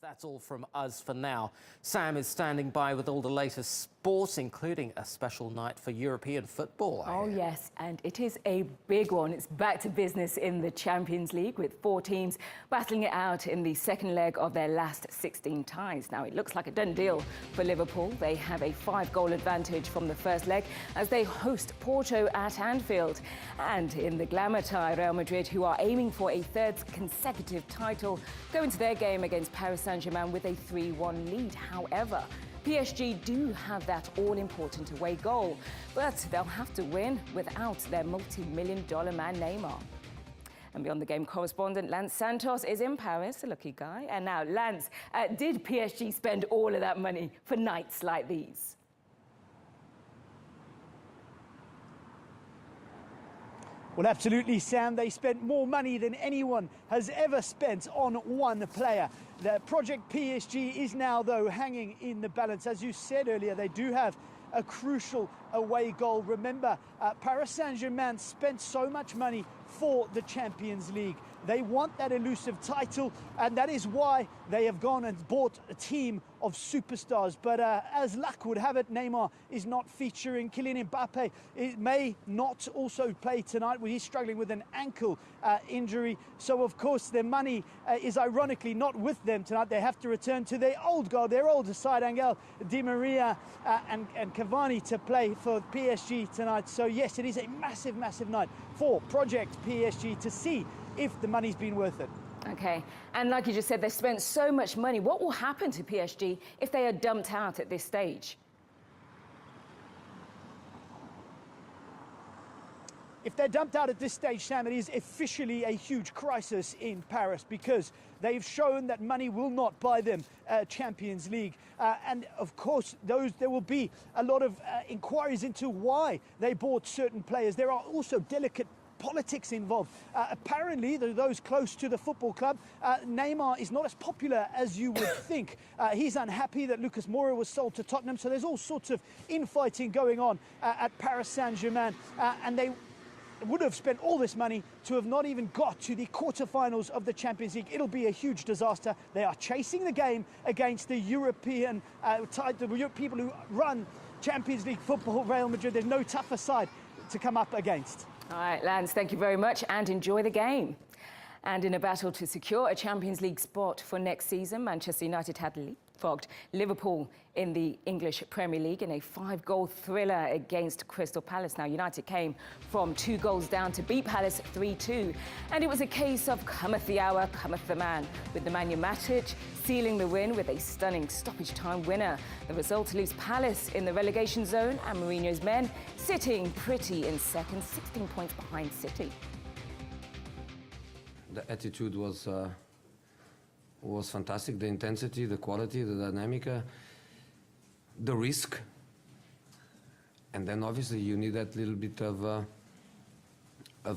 That's all from us for now. Sam is standing by with all the latest sports, including a special night for European football. Oh yes, and it is a big one. It's back to business in the Champions League with 4 teams battling it out in the second leg of their last 16 ties. Now it looks like a done deal for Liverpool. They have a 5-goal advantage from the first leg as they host Porto at Anfield. And in the glamour tie, Real Madrid, who are aiming for a 3rd consecutive title, go into their game against Paris Saint-Germain with a 3-1 lead. However, PSG do have that all-important away goal, but they'll have to win without their multi-million-dollar man Neymar. And Beyond the Game correspondent Lance Santos is in Paris, a lucky guy. And now, Lance, did PSG spend all of that money for nights like these? Well, absolutely, Sam. They spent more money than anyone has ever spent on one player. The project PSG is now, though, hanging in the balance. As you said earlier, they do have a crucial away goal. Remember, Paris Saint-Germain spent so much money for the Champions League. They want that elusive title, and that is why they have gone and bought a team of superstars. But as luck would have it, Neymar is not featuring. Kylian Mbappe may not also play tonight. He's struggling with an ankle injury. So, of course, their money is ironically not with them tonight. They have to return to their old guard, their old side, Angel Di Maria and Cavani to play for PSG tonight. So, yes, it is a massive, massive night for Project PSG to see if the money's been worth it. Okay, and like you just said, they spent so much money. What will happen to PSG if they are dumped out at this stage? If they're dumped out at this stage, Sam, it is officially a huge crisis in Paris because they've shown that money will not buy them Champions League. And of course, there will be a lot of inquiries into why they bought certain players. There are also delicate politics involved. Apparently, those close to the football club, Neymar is not as popular as you would think. He's unhappy that Lucas Moura was sold to Tottenham, so there's all sorts of infighting going on at Paris Saint-Germain, and they would have spent all this money to have not even got to the quarterfinals of the Champions League. It'll be a huge disaster. They are chasing the game against the European people who run Champions League football, Real Madrid. There's no tougher side to come up against. All right, Lance, thank you very much and enjoy the game. And in a battle to secure a Champions League spot for next season, Manchester United had leapfrogged Liverpool in the English Premier League in a 5-goal thriller against Crystal Palace. Now, United came from 2 goals down to beat Palace 3-2. And it was a case of cometh the hour, cometh the man, with Nemanja Matic sealing the win with a stunning stoppage time winner. The result leaves Palace in the relegation zone and Mourinho's men sitting pretty in second, 16 points behind City. The attitude was fantastic. The intensity, the quality, the dynamic, the risk, and then obviously you need that little bit of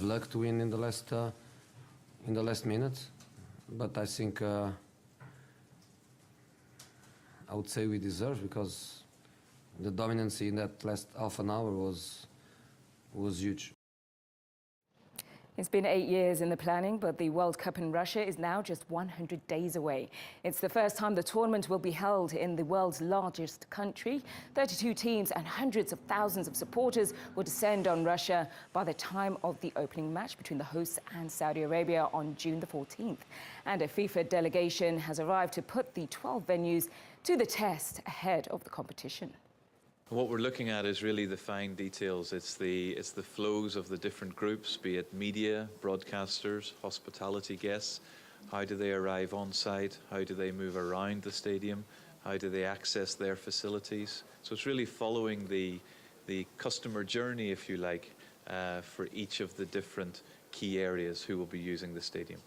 luck to win in the last minutes. But I think I would say we deserve, because the dominance in that last half an hour was huge. It's been 8 years in the planning, but the World Cup in Russia is now just 100 days away. It's the first time the tournament will be held in the world's largest country. 32 teams and hundreds of thousands of supporters will descend on Russia by the time of the opening match between the hosts and Saudi Arabia on June the 14th. And a FIFA delegation has arrived to put the 12 venues to the test ahead of the competition. What we're looking at is really the fine details. It's the flows of the different groups, be it media, broadcasters, hospitality guests. How do they arrive on site? How do they move around the stadium? How do they access their facilities? So it's really following the customer journey, if you like, for each of the different key areas who will be using the stadium.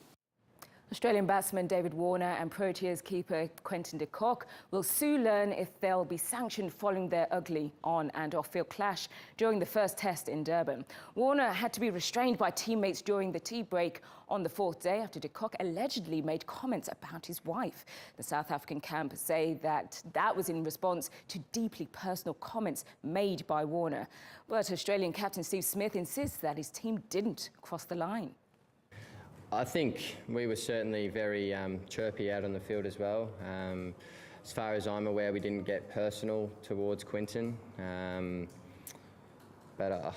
Australian batsman David Warner and Proteas keeper Quinton de Kock will soon learn if they'll be sanctioned following their ugly on- and off-field clash during the first test in Durban. Warner had to be restrained by teammates during the tea break on the 4th day after de Kock allegedly made comments about his wife. The South African camp say that was in response to deeply personal comments made by Warner. But Australian captain Steve Smith insists that his team didn't cross the line. I think we were certainly very chirpy out on the field as well. As far as I'm aware, we didn't get personal towards Quinton. But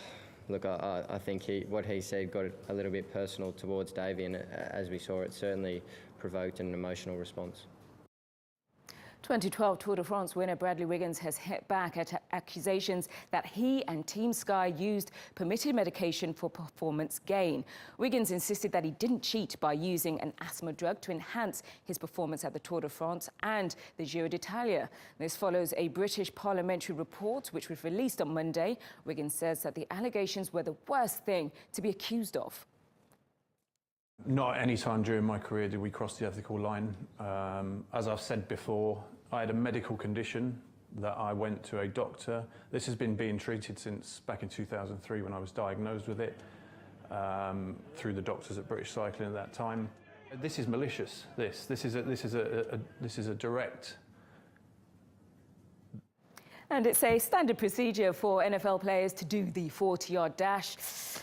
look, I think what he said got a little bit personal towards Davey, and as we saw, it certainly provoked an emotional response. 2012 Tour de France winner Bradley Wiggins has hit back at accusations that he and Team Sky used permitted medication for performance gain. Wiggins insisted that he didn't cheat by using an asthma drug to enhance his performance at the Tour de France and the Giro d'Italia. This follows a British parliamentary report which was released on Monday. Wiggins says that the allegations were the worst thing to be accused of. Not at any time during my career did we cross the ethical line. As I've said before, I had a medical condition that I went to a doctor. This has been being treated since back in 2003 when I was diagnosed with it through the doctors at British Cycling at that time. This is malicious. This is a direct. And it's a standard procedure for NFL players to do the 40-yard dash.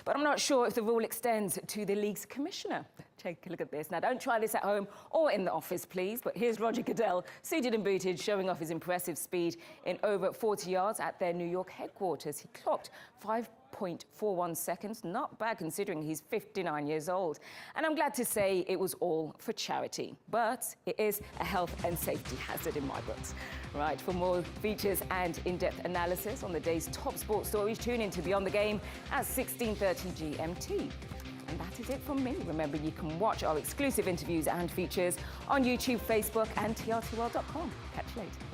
But I'm not sure if the rule extends to the league's commissioner. Take a look at this. Now, don't try this at home or in the office, please. But here's Roger Goodell, suited and booted, showing off his impressive speed in over 40 yards at their New York headquarters. He clocked 5.41 seconds. Not bad considering he's 59 years old. And I'm glad to say it was all for charity. But it is a health and safety hazard in my books. Right, for more features and in-depth analysis on the day's top sports stories, tune in to Beyond the Game at 16:30 GMT. And that is it from me. Remember, you can watch our exclusive interviews and features on YouTube, Facebook and TRTworld.com. Catch you later.